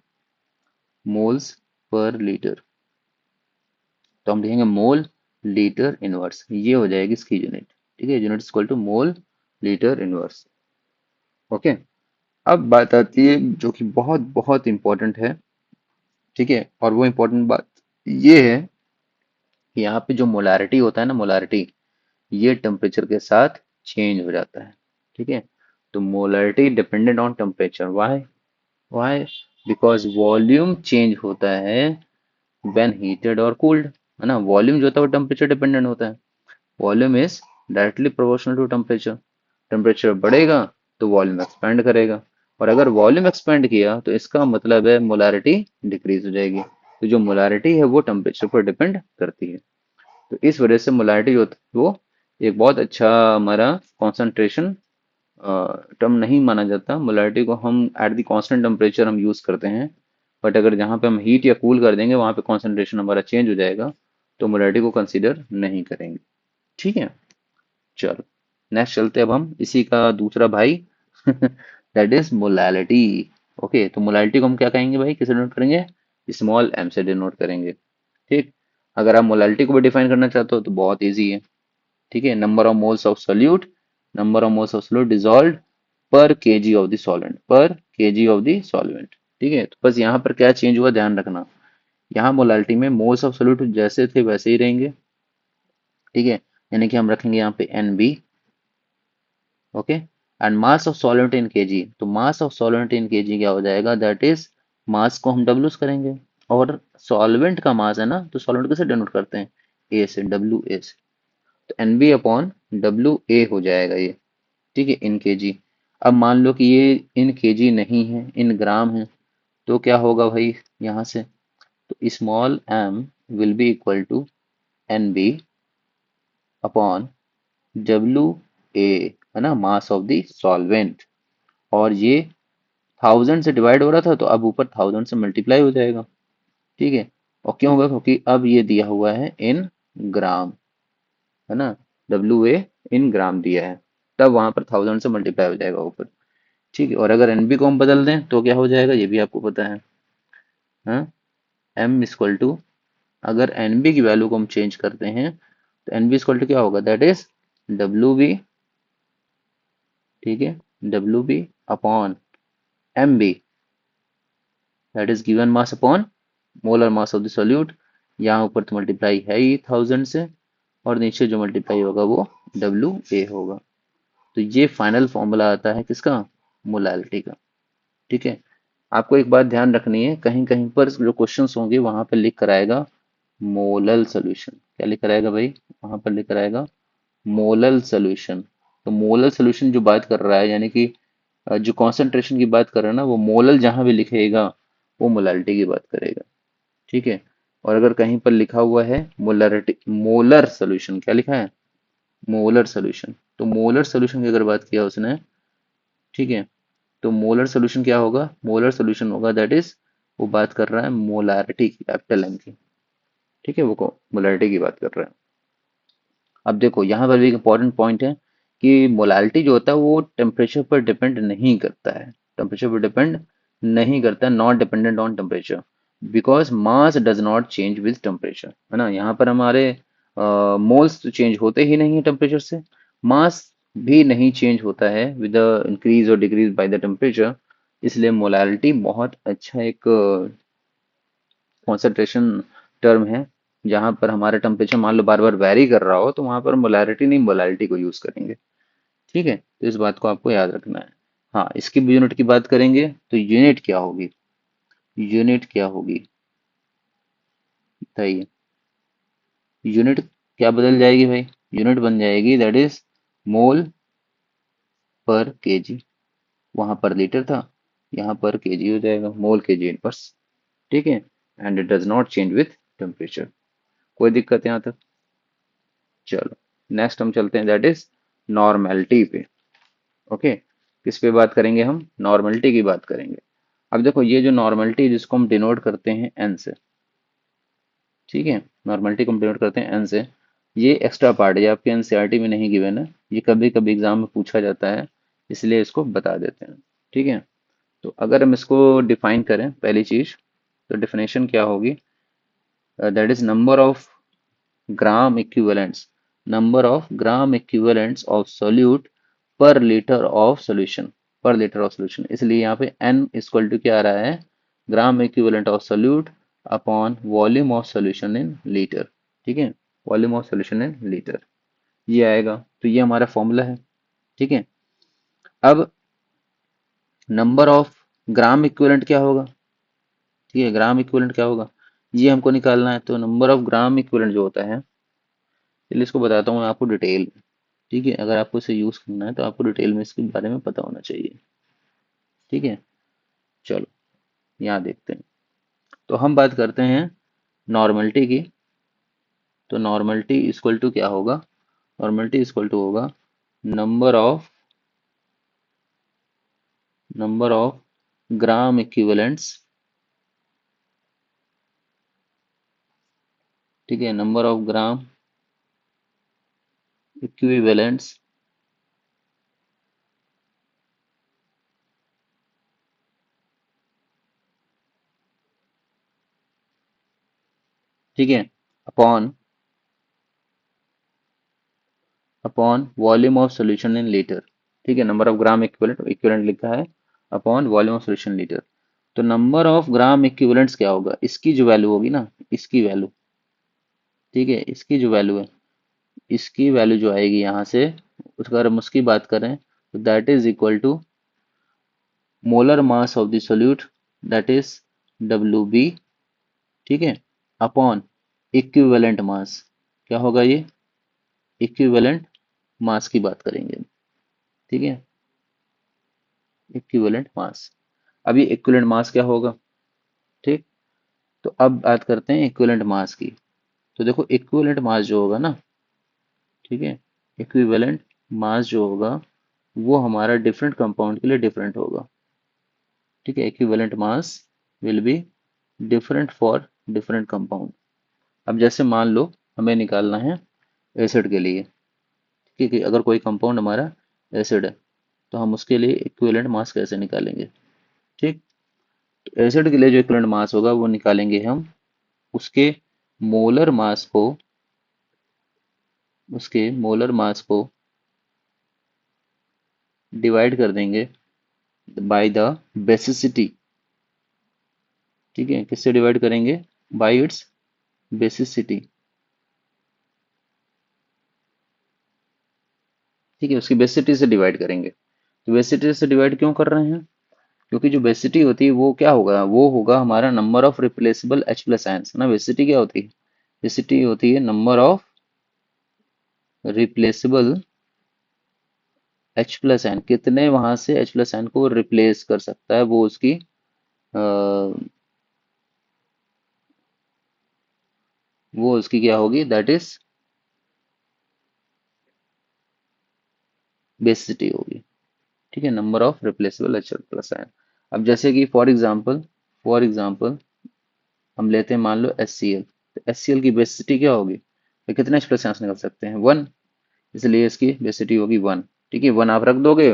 मोल्स पर लीटर, तो हम लिखेंगे मोल लीटर इनवर्स, ये हो जाएगी इसकी यूनिट। ठीक है, unit equal to mole litre inverse. Okay, अब बात आती है जो कि बहुत बहुत इंपॉर्टेंट है। ठीक है, और वो इंपॉर्टेंट बात ये है कि यहाँ पे जो मोलारिटी होता है ना, मोलारिटी ये टेम्परेचर के साथ चेंज हो जाता है। ठीक है, तो molarity dependent on temperature, why, why, because volume change होता है व्हेन हीटेड और कूल्ड, है ना, वॉल्यूम जो होता है वो टेम्परेचर डिपेंडेंट होता है, volume is directly proportional to temperature, temperature बढ़ेगा तो वॉल्यूम एक्सपेंड करेगा, और अगर वॉल्यूम एक्सपेंड किया तो इसका मतलब है मोलारिटी डिक्रीज हो जाएगी। तो जो मोलारिटी है वो टेम्परेचर पर डिपेंड करती है, तो इस वजह से मोलारिटी जो होती है वो एक बहुत अच्छा हमारा कॉन्सेंट्रेशन टर्म नहीं माना जाता। मोलैरिटी को हम एट द कांस्टेंट टेम्परेचर हम यूज करते हैं, बट अगर जहाँ पे हम हीट या कूल कर देंगे वहाँ पे कॉन्सेंट्रेशन हमारा चेंज हो जाएगा, तो मोलैरिटी को कंसीडर नहीं करेंगे। ठीक है, चलो नेक्स्ट चलते हैं अब हम इसी का दूसरा भाई दैट इज मोलैलिटी। ओके, तो मोलैलिटी को हम क्या कहेंगे भाई, किसे डिनोट करेंगे, स्मॉल एम से डिनोट करेंगे। ठीक, अगर आप मोलैलिटी को भी डिफाइन करना चाहते हो तो बहुत ईजी है। ठीक है, number of moles of solute, number of moles of solute dissolved पर केजी ऑफ द सॉल्वेंट, पर केजी ऑफ द सॉल्वेंट। ठीक है, तो बस यहाँ पर क्या चेंज हुआ ध्यान रखना, यहाँ मोलालिटी में मोल्स ऑफ सोल्यूट जैसे थे वैसे ही रहेंगे। ठीक है, यानी कि हम रखेंगे यहाँ पे N B. Okay, and mass of solvent in KG, तो mass of solvent in KG क्या हो जाएगा, दैट इज मास को हम डब्ल्यू से करेंगे, और सॉल्वेंट का मास है ना, तो सॉल्वेंट कैसे डिनोट करते हैं, ए से, डब्ल्यू ए से, तो N B upon W A हो जाएगा ये। ठीक है, इन केजी। अब मान लो कि ये इन केजी नहीं है, इन ग्राम है, तो क्या होगा भाई यहाँ से, तो small M will be equal to N B upon W A, है ना, मास ऑफ द सॉल्वेंट। और ये 1000 से डिवाइड हो रहा था, तो अब ऊपर 1000 से मल्टीप्लाई हो जाएगा। ठीक है, और क्यों होगा, क्योंकि अब ये दिया हुआ है इन ग्राम, है ना, डब्ल्यू ए इन ग्राम दिया है, तब वहां पर 1000 से मल्टीप्लाई हो जाएगा ऊपर। ठीक है, और अगर एनबी को हम बदल दें तो क्या हो जाएगा, ये भी आपको पता है। हाँ, एम इक्वल टू, अगर एनबी की वैल्यू को हम चेंज करते हैं तो एनबी इक्वल टू क्या होगा, दैट इज डब्ल्यू बी। ठीक है, W B upon M B, that is given mass upon molar mass of the solute. यहाँ ऊपर तो मल्टीप्लाई है ही 1000 से, और नीचे जो मल्टीप्लाई होगा वो डब्ल्यू ए होगा। तो ये फाइनल फॉर्मूला आता है किसका, मोलैलिटी का। ठीक है, आपको एक बात ध्यान रखनी है, कहीं कहीं पर जो क्वेश्चंस होंगे वहां पर लिख कर आएगा मोलल सोल्यूशन। क्या लिख कर आएगा भाई, वहां पर लिख कर आएगा मोलल सोल्यूशन। तो मोलल सोल्यूशन जो बात कर रहा है, यानी कि जो कॉन्सेंट्रेशन की बात कर रहा है ना, वो मोलल जहां भी लिखेगा वो मोलालिटी की बात करेगा। ठीक है, और अगर कहीं पर लिखा हुआ है मोलरिटी, मोलर सोल्यूशन, क्या लिखा है, मोलर सोल्यूशन, तो मोलर सोल्यूशन की अगर बात किया उसने, ठीक है, तो मोलर सोल्यूशन क्या होगा, मोलर सोल्यूशन होगा दैट इज, वो बात कर रहा है मोलारिटी की, कैपिटल एम की। ठीक है, वो मोलारिटी की बात कर रहा है। अब देखो यहाँ पर भी एक इंपॉर्टेंट पॉइंट है कि मोलालिटी जो होता है वो टेम्परेचर पर डिपेंड नहीं करता है, टेम्परेचर पर डिपेंड नहीं करता, not dependent on temperature, because mass does not change with temperature, है ना। यहाँ पर हमारे मोल्स तो चेंज होते ही नहीं है टेम्परेचर से, मास भी नहीं चेंज होता है विद इंक्रीज और डिक्रीज बाय द टेम्परेचर। इसलिए मोलालिटी बहुत अच्छा एक कॉन्सेंट्रेशन टर्म है। जहां पर हमारा टेम्परेचर मान लो बार बार वेरी कर रहा हो, तो वहां पर मोलैरिटी नहीं, मोलालिटी को यूज करेंगे। ठीक है, तो इस बात को आपको याद रखना है। हाँ, इसकी भी यूनिट की बात करेंगे तो यूनिट क्या होगी, यूनिट क्या होगी बताइए, यूनिट क्या बदल जाएगी भाई, यूनिट बन जाएगी दैट इज मोल पर केजी। वहां पर लीटर था, यहाँ पर केजी हो जाएगा, मोल केजी इनवर्स। ठीक है, and it does not change with temperature. कोई दिक्कत यहाँ तक, चलो नेक्स्ट हम चलते हैं दैट इज नॉर्मेलिटी पे। ओके, किस पे बात करेंगे हम, नॉर्मेलिटी की बात करेंगे। अब देखो ये जो नॉर्मेलिटी जिसको हम डिनोट करते हैं एन से, ठीक है, नॉर्मेलिटी को हम डिनोट करते हैं एन से, ये एक्स्ट्रा पार्ट है, ये आपके एनसीईआरटी में नहीं गिवन है, ये कभी कभी एग्जाम में पूछा जाता है, इसलिए इसको बता देते हैं। ठीक है, तो अगर हम इसको डिफाइन करें, पहली चीज तो डिफिनेशन क्या होगी, that is number of gram equivalents, number of gram equivalents of solute per liter of solution, per liter of solution, इसलिए यहाँ पे n इक्वल टू क्या आ रहा है, gram equivalent of solute upon volume of solution in litre. ठीक है, volume of solution in litre, ये आएगा, तो ये हमारा फॉर्मूला है। ठीक है, अब नंबर ऑफ ग्राम इक्विवेलेंट क्या होगा, ठीक है, ग्राम इक्विवेलेंट क्या होगा, ये हमको निकालना है, तो नंबर ऑफ ग्राम इक्विवेलेंट जो होता है, चलिए इसको बताता हूँ मैं आपको डिटेल। ठीक है, अगर आपको इसे यूज करना है तो आपको डिटेल में इसके बारे में पता होना चाहिए। ठीक है, चलो यहाँ देखते हैं, तो हम बात करते हैं नॉर्मलिटी की, तो नॉर्मलिटी इक्वल टू क्या होगा, नॉर्मलिटी इक्वल टू होगा नंबर ऑफ ग्राम इक्विवेलेंट्स, ठीक है, नंबर ऑफ ग्राम इक्विवेलेंट्स ठीक है, upon upon volume of solution in litre, ठीक है, number of gram equivalent equivalent लिखा है upon volume of solution litre. तो नंबर ऑफ ग्राम इक्विवेलेंट्स क्या होगा, इसकी जो वैल्यू होगी ना, इसकी वैल्यू, ठीक है, इसकी जो वैल्यू है, इसकी वैल्यू जो आएगी यहाँ से, उसका अगर हम उसकी बात करें तो that is equal to molar mass of the solute, that is WB, ठीक है, अपॉन इक्विवेलेंट मास, क्या होगा ये, इक्विवेलेंट मास की बात करेंगे, ठीक है, इक्विवेलेंट मास। अब ये इक्विवेलेंट मास क्या होगा, ठीक। तो अब बात करते हैं इक्विवेलेंट मास की। तो देखो इक्विवेलेंट मास जो होगा ना, ठीक है, इक्विवेलेंट मास जो होगा वो हमारा डिफरेंट कंपाउंड के लिए डिफरेंट होगा, ठीक है, equivalent mass will be different for different compound. अब जैसे मान लो हमें निकालना है एसिड के लिए, ठीक है, कि अगर कोई कंपाउंड हमारा एसिड है तो हम उसके लिए इक्विवेलेंट मास कैसे निकालेंगे, ठीक। तो एसिड के लिए जो इक्विवेलेंट मास होगा वो निकालेंगे हम उसके मोलर मास को, उसके मोलर मास को डिवाइड कर देंगे बाय द बेसिसिटी, ठीक है, किससे डिवाइड करेंगे, बाय इट्स बेसिसिटी, ठीक है, उसकी बेसिसिटी से डिवाइड करेंगे। तो बेसिसिटी से डिवाइड क्यों कर रहे हैं, क्योंकि जो बेसिसिटी होती है वो क्या होगा, वो होगा हमारा number of replaceable H plus ions ना। बेसिसिटी क्या होती है, बेसिसिटी होती है number of replaceable H plus ion, कितने वहां से H प्लस आयन को रिप्लेस कर सकता है, वो उसकी वो उसकी क्या होगी, दैट इज बेसिसिटी होगी, ठीक है, number of replaceable H plus ion. अब जैसे कि फॉर एग्जाम्पल हम लेते हैं मान लो HCl, तो HCl की बेसिसिटी क्या होगी, तो कितने H प्लस आयन निकल सकते हैं, 1, इसलिए इसकी बेसिसिटी होगी 1, ठीक है, 1 आप रख दोगे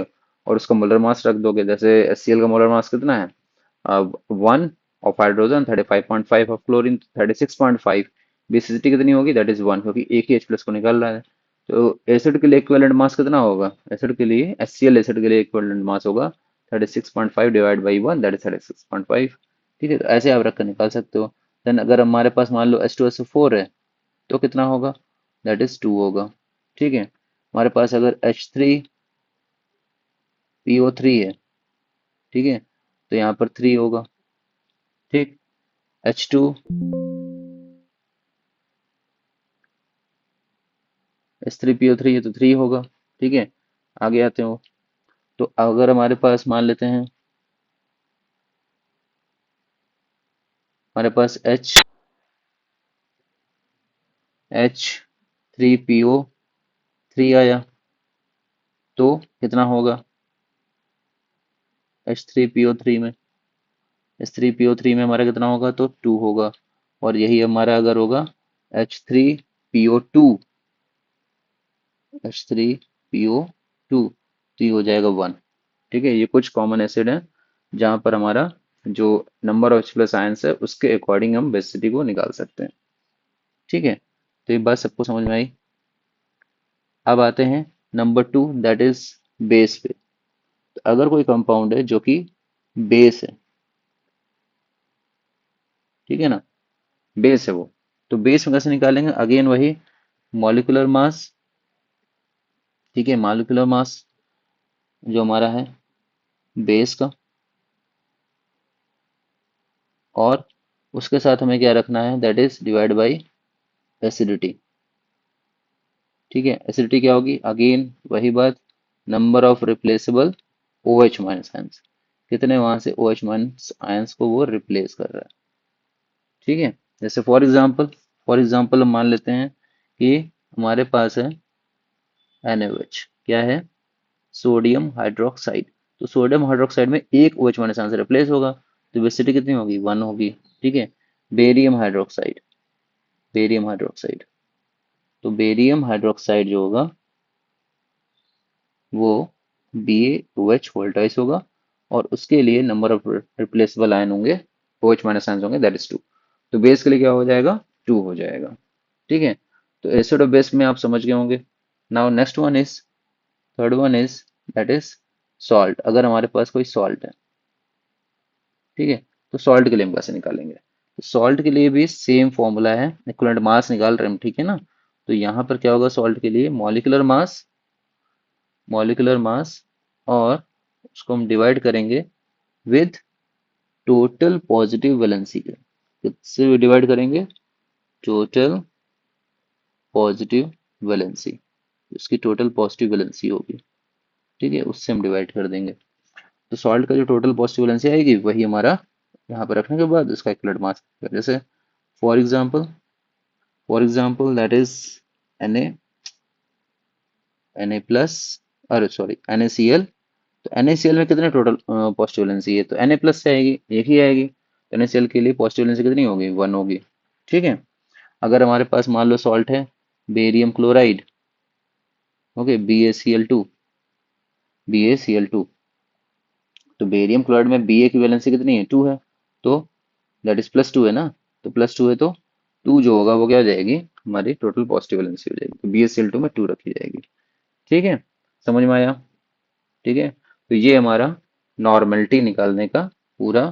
और उसका मोलर मास रख दोगे। जैसे HCl का मोलर मास कितना है, अब 1 of hydrogen 35.5 of chlorine 36.5, basicity कितनी होगी, दैट इज 1, क्योंकि एक ही H प्लस को निकाल रहा है। तो एसिड के लिए इक्विवेलेंट मास कितना होगा, एसिड के लिए HCl एसिड के लिए इक्विवेलेंट मास होगा 36.5 डिवाइड बाई 1, दैट इज 36.5, ठीक है, तो ऐसे आप रख कर निकाल सकते हो। देन अगर हमारे पास मान लो H2SO4 है तो कितना होगा, दैट इज 2 होगा, ठीक है। हमारे पास अगर H3PO3 है, ठीक है, तो यहाँ पर 3 होगा, ठीक। H2H3PO3 है तो 3 होगा, ठीक है। आगे आते हो, तो अगर हमारे पास मान लेते हैं हमारे पास H3PO3 आया तो कितना होगा, H3PO3 में हमारा कितना होगा, तो 2 होगा। और यही हमारा अगर होगा H3PO2 तो ये हो जाएगा 1, ठीक है। ये कुछ कॉमन एसिड है जहां पर हमारा जो number of H plus ions है उसके अकॉर्डिंग हम बेसिसिटी को निकाल सकते हैं, ठीक है। तो ये बात सबको समझ में आई। अब आते हैं नंबर 2, दैट इज बेस पे। तो अगर कोई कंपाउंड है जो कि बेस है, ठीक है ना, बेस है वो, तो बेस में कैसे निकालेंगे, अगेन वही मॉलिक्यूलर मास, ठीक है, मॉलिक्यूलर मास जो हमारा है बेस का, और उसके साथ हमें क्या रखना है, that is divide by acidity, ठीक है। एसिडिटी क्या होगी, अगेन वही बात, number of replaceable OH minus ions, कितने वहां से OH माइनस आयंस को वो रिप्लेस कर रहा है, ठीक है। जैसे फॉर एग्जांपल हम मान लेते हैं कि हमारे पास है NaOH क्या है, सोडियम हाइड्रोक्साइड। तो सोडियम हाइड्रोक्साइड में एक OH माइनस आंसर रिप्लेस होगा, तो वेलोसिटी कितनी होगी, 1 होगी। ठीक है। बेरियम हाइड्रोक्साइड, बेरियम हाइड्रोक्साइड, तो बेरियम हाइड्रोक्साइड जो होगा वो BaOH वोल्टाइज होगा, और उसके लिए नंबर ऑफ रिप्लेसेबल आयन होंगे, OH माइनस आयन होंगे, दैट इज 2। तो बेस के लिए क्या हो जाएगा, 2 हो जाएगा। ठीक है। तो एसिड और बेस में आप समझ गए होंगे। Now next one is, third one is, that is salt. अगर हमारे पास कोई सॉल्ट है, ठीक है, तो सॉल्ट के लिए हम कैसे निकालेंगे, तो सॉल्ट के लिए भी सेम फॉर्मूला है, इक्विवेलेंट मास निकाल रहे हैं हम, ठीक है ना। तो यहाँ पर क्या होगा, सॉल्ट के लिए मॉलिक्यूलर मास, मॉलिक्यूलर मास, और उसको हम डिवाइड करेंगे विद टोटल पॉजिटिव वैलेंसी के, किससे डिवाइड करेंगे, टोटल पॉजिटिव वैलेंसी, उसकी टोटल पॉजिटिव वैलेंसी होगी, ठीक है, उससे हम डिवाइड कर देंगे। तो सॉल्ट का जो टोटल पॉजिटिव वैलेंसी आएगी वही हमारा यहाँ पर रखने के बाद उसका इक्विवेलेंट मास, जैसे for example, that is Na plus, अरे सॉरी NaCl। तो NaCl में कितने टोटल पॉजिटिव वैलेंसी है, तो Na प्लस से आएगी, एक ही आएगी, तो NaCl के लिए पॉजिटिव वैलेंसी कितनी होगी, 1 होगी। ठीक है। अगर हमारे पास मान लो सॉल्ट है barium chloride, okay, BaCl2, BaCl2, तो बेरियम क्लोराइड में Ba की वैलेंसी कितनी है, 2 है, तो दैट इज +2 है ना, तो +2 है तो 2 जो होगा वो क्या हो जाएगी, हमारी टोटल पॉजिटिव वैलेंसी हो जाएगी, तो BaCl2 में 2 रखी जाएगी। ठीक है, समझ में आया। ठीक है। तो ये हमारा नॉर्मलिटी निकालने का पूरा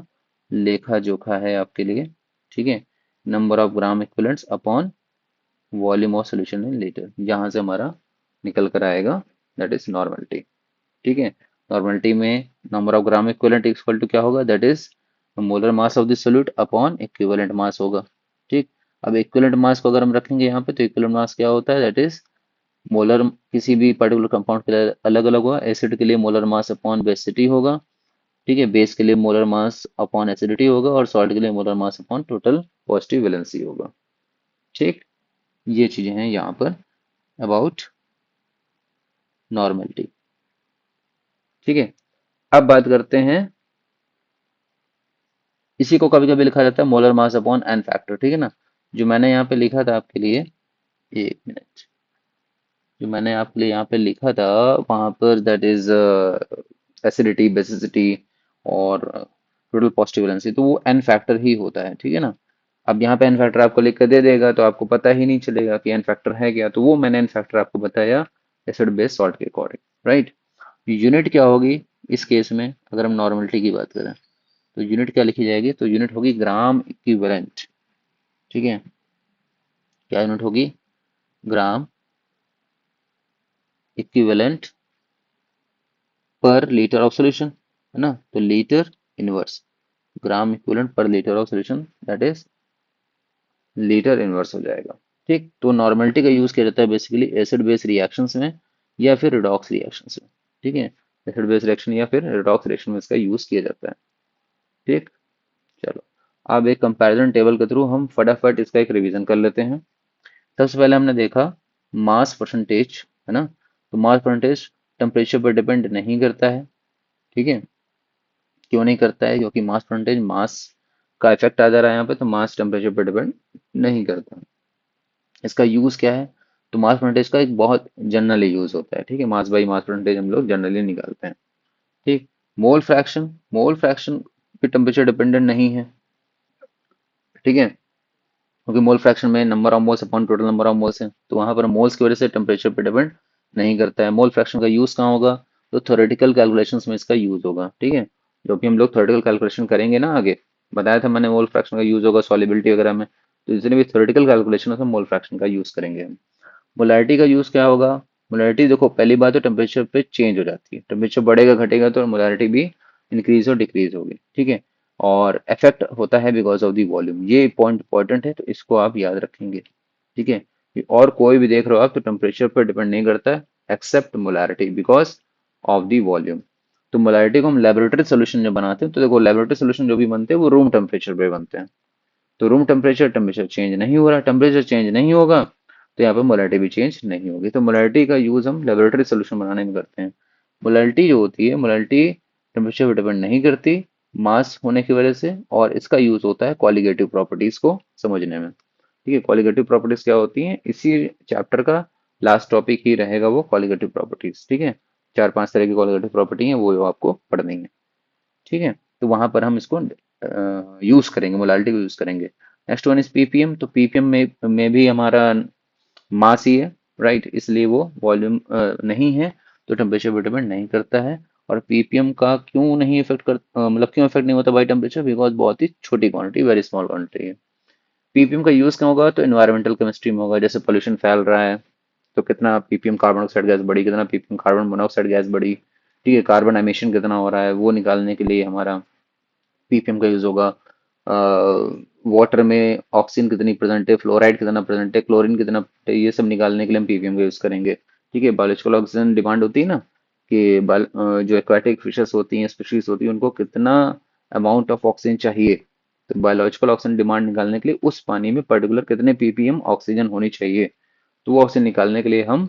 लेखा जोखा है आपके लिए। ठीक है। Number of gram equivalents upon volume of solution in litre, यहाँ से हमारा निकल कर आएगा, दैट इज नॉर्मलिटी। ठीक है। नॉर्मलिटी में number of gram equivalent equal to क्या होगा, that is molar mass of the solute upon equivalent mass होगा। ठीक। अब इक्विवेलेंट मास को अगर हम रखेंगे यहाँ पे, तो इक्विवेलेंट मास क्या होता है, दैट इज मोलर, किसी भी पर्टिकुलर कंपाउंड के लिए अलग अलग होगा, एसिड के लिए मोलर मास अपॉन बेसिटी होगा, ठीक है, बेस के लिए मोलर मास अपॉन एसिडिटी होगा, और सॉल्ट के लिए molar mass upon total positive valency होगा। ठीक। ये चीजें हैं यहाँ पर अबाउट नॉर्मलिटी। ठीक है। अब बात करते हैं, इसी को कभी कभी लिखा जाता है molar mass upon N factor, ठीक है ना। जो मैंने यहाँ पे लिखा था आपके लिए, 1 मिनट, जो मैंने आपके लिए यहाँ पे लिखा था वहां पर, दैट इज एसिडिटी, बेसिसिटी, और टोटल पॉजिटिव वैलेंसी, तो वो एन फैक्टर ही होता है, ठीक है ना। अब यहाँ पे एन फैक्टर आपको लिख कर दे देगा तो आपको पता ही नहीं चलेगा कि एन फैक्टर है क्या, तो वो मैंने एन फैक्टर आपको बताया एसिड बेस सॉल्ट के अकॉर्डिंग, राइट। यूनिट क्या होगी इस केस में, अगर हम नॉर्मलिटी की बात करें, तो यूनिट क्या लिखी जाएगी, तो यूनिट होगी ग्राम इक्विवेलेंट। ठीक है। क्या यूनिट होगी, ग्राम इक्विवेलेंट पर लीटर ऑफ सॉल्यूशन, है ना, तो लीटर इनवर्स, ग्राम इक्विवेलेंट पर litre of solution, that is litre inverse हो जाएगा। ठीक। तो नॉर्मलिटी का यूज किया जाता है बेसिकली एसिड बेस रिएक्शंस में या फिर रिडॉक्स रिएक्शंस में। ठीक है। एसिड बेस रिएक्शन या फिर रिडॉक्स रिएक्शन में इसका यूज किया जाता है। ठीक। चलो, अब एक कंपैरिजन टेबल के थ्रू हम फटाफट इसका एक रिवीजन कर लेते हैं। सबसे पहले हमने देखा मास परसेंटेज, है ना, तो मास परसेंटेज टेम्परेचर पर डिपेंड नहीं करता है। ठीक है। क्यों नहीं करता है, क्योंकि मास परसेंटेज, मास का इफेक्ट आ जा रहा है यहाँ पे, तो मास टेम्परेचर पर डिपेंड नहीं करता। इसका यूज क्या है, तो मास परसेंटेज का एक बहुत जनरली यूज होता है, ठीक है, मास बाई मास परसेंटेज हम लोग जनरली निकालते हैं। ठीक। मोल फ्रैक्शन, मोल फ्रैक्शन भी टेम्परेचर डिपेंडेंट नहीं है, ठीक है, क्योंकि मोल फ्रैक्शन में number of moles upon total number of moles है, तो वहां पर मोल्स की वजह से टेम्परेचर पे डिपेंड नहीं करता है। मोल फ्रैक्शन का यूज कहाँ होगा, तो थ्योरेटिकल कैलकुलेशंस में इसका यूज होगा। ठीक है। जो भी हम लोग थ्योरेटिकल कैलकुलेशन करेंगे ना आगे, बताया था मैंने मोल फ्रैक्शन का यूज होगा सॉलिबिलिटी वगैरह में, तो जितने भी थ्योरेटिकल कैलकुलेशन है मोल फ्रैक्शन का यूज करेंगे हम। मोलैरिटी का यूज क्या होगा, मोलैरिटी देखो पहली बात तो टेम्परेचर पे चेंज हो जाती है, टेम्परेचर बढ़ेगा घटेगा तो मोलैरिटी भी इंक्रीज और डिक्रीज होगी, ठीक है, और इफेक्ट होता है बिकॉज ऑफ दी वॉल्यूम, ये पॉइंट इंपॉर्टेंट है तो इसको आप याद रखेंगे। ठीक है। और कोई भी देख रहे हो आप तो टेम्परेचर पर डिपेंड नहीं करता है except molarity because of the volume. तो मोलैरिटी को हम लेबोरेटरी सोल्यूशन जो बनाते हैं, तो देखो लेबोरेटरी सोल्यूशन जो भी बनते हैं वो रूम टेम्परेचर पे बनते हैं, तो रूम टेम्परेचर, टेम्परेचर चेंज नहीं हो रहा, टेम्परेचर चेंज नहीं होगा, तो यहाँ पर मोलैरिटी भी चेंज नहीं होगी। तो मोलैरिटी का यूज़ हम लेबोरेटरी सोल्यूशन बनाने में करते हैं। मोलैरिटी जो होती है, मोलैरिटी टेम्परेचर पर डिपेंड नहीं करती मास होने की वजह से, और इसका यूज़ होता है क्वालिटेटिव प्रॉपर्टीज़ को समझने में। ठीक है, क्वालिटेटिव प्रॉपर्टीज़ क्या होती हैं, इसी चैप्टर का लास्ट टॉपिक ही रहेगा वो क्वालिटेटिव प्रॉपर्टीज़। ठीक है, 4-5 तरह की क्वालिटेटिव प्रॉपर्टी हैं, वो आपको पढ़नी है। ठीक है, तो वहां पर हम इसको यूज करेंगे, मोलालिटी को यूज करेंगे। Next one is ppm. तो पीपीएम में भी हमारा मास ही है, राइट, इसलिए वो वॉल्यूम नहीं है, तो टेम्परेचर पर डिपेंड नहीं करता है। और पीपीएम का क्यों नहीं इफेक्ट मतलब क्यों इफेक्ट नहीं होता बाई टेम्परेचर, बिकॉज बहुत ही छोटी क्वांटिटी, वेरी स्मॉल क्वांटिटी है। पीपीएम का यूज क्यों होगा, तो इन्वायरमेंटल केमिस्ट्री में होगा। जैसे पोल्यूशन फैल रहा है, तो कितना पीपीएम कार्बन डाइऑक्साइड गैस बढ़ी, कितना पीपीएम कार्बन मोनोऑक्साइड गैस बढ़ी। ठीक है, कार्बन एमिशन कितना हो रहा है, वो निकालने के लिए हमारा पीपीएम का यूज होगा। वाटर में ऑक्सीजन कितनी प्रेजेंट है, फ्लोराइड कितना प्रेजेंट है, क्लोरीन कितना present है, ये सब निकालने के लिए हम पीपीएम का यूज करेंगे। ठीक है, बायोलॉजिकल ऑक्सीजन डिमांड होती है ना, कि जो एक्वाटिक फिशेस होती हैं, स्पीशीज होती हैं, उनको कितना अमाउंट ऑफ ऑक्सीजन चाहिए। तो बायोलॉजिकल ऑक्सीजन डिमांड निकालने के लिए उस पानी में पर्टिकुलर कितने पीपीएम ऑक्सीजन होनी चाहिए, तो वो ऑक्सीजन निकालने के लिए हम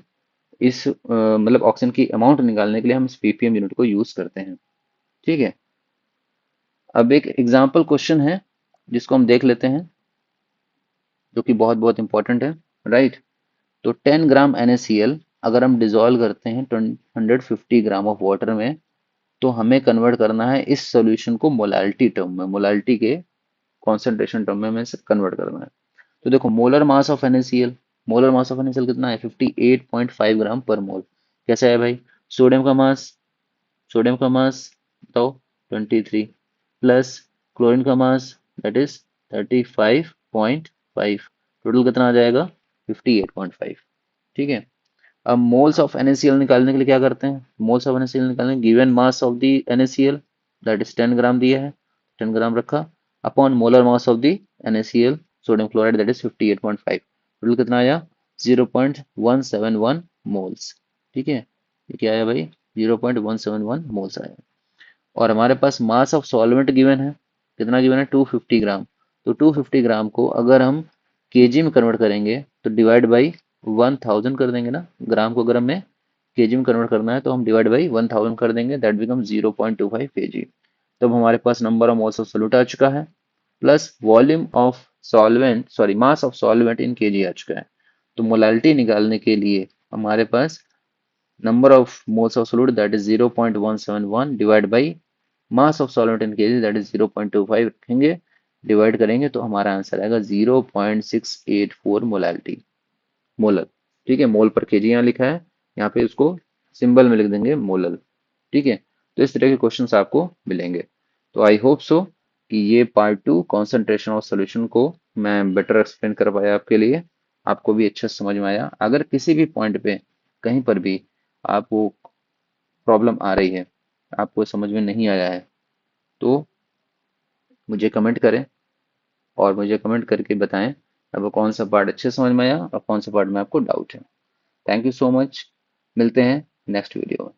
मतलब ऑक्सीजन की अमाउंट निकालने के लिए हम इस पीपीएम यूनिट को यूज करते हैं। ठीक है, अब एक एग्जाम्पल क्वेश्चन है जिसको हम देख लेते हैं, जो कि बहुत बहुत इंपॉर्टेंट है, राइट। तो 10 ग्राम NaCl अगर हम डिजोल्व करते हैं 150 ग्राम ऑफ वाटर में, तो हमें कन्वर्ट करना है इस सॉल्यूशन को मोलालिटी टर्म में, मोलालिटी के कॉन्सेंट्रेशन टर्म में हमें इसे कन्वर्ट करना है। तो देखो, molar mass of NaCl, molar mass of NaCl कितना है, 58.5 ग्राम पर मोल। कैसे है भाई, सोडियम का मास, सोडियम का मास बताओ 23, प्लस क्लोरीन का मास दैट इज 35.5, टोटल कितना आ जाएगा 58.5। ठीक है, अब मोल्स ऑफ NaCl निकालने के लिए क्या करते हैं, मोल्स ऑफ NaCl निकालने given mass of the NaCl that is 10 ग्राम दिया है, 10 ग्राम रखा, upon molar mass of the NaCl sodium chloride that is 58.5, total कितना आया 0.171 मोल्स। ठीक है, ये क्या आया भाई, 0.171 मोल्स आया। और हमारे पास मास ऑफ सॉल्वेंट गिवन है, कितना गिवन है 250 ग्राम। तो 250 ग्राम को अगर हम केजी में कन्वर्ट करेंगे तो डिवाइड बाई 1000 कर देंगे ना, ग्राम को अगर हमें केजी में कन्वर्ट करना है तो हम डिवाइड बाई 1000 कर देंगे, दैट बिकम 0.25 केजी। तब हमारे पास number of moles of solute आ चुका है, plus volume of solvent, sorry mass of solvent in KG आ चुका है। तो मोलालिटी निकालने के लिए हमारे पास number of moles of solute that is 0.171 divide by mass of solvent in KG that is 0.25 रखेंगे, डिवाइड करेंगे तो हमारा आंसर आएगा 0.684 मोलालिटी, मोलर। ठीक है, मोल पर केजी यहाँ लिखा है, यहाँ पे उसको सिंबल में लिख देंगे मोलल। ठीक है, तो इस तरह के क्वेश्चंस आपको मिलेंगे। तो आई होप सो कि ये पार्ट 2 कॉन्सेंट्रेशन ऑफ सोल्यूशन को मैं बेटर एक्सप्लेन कर पाया आपके लिए, आपको भी अच्छा समझ में आया। अगर किसी भी पॉइंट पे कहीं पर भी आपको प्रॉब्लम आ रही है, आपको समझ में नहीं आया है, तो मुझे कमेंट करें, और मुझे कमेंट करके बताएं आपको कौन सा पार्ट अच्छे समझ में आया और कौन सा पार्ट में आपको डाउट है। थैंक यू सो मच, मिलते हैं नेक्स्ट वीडियो में।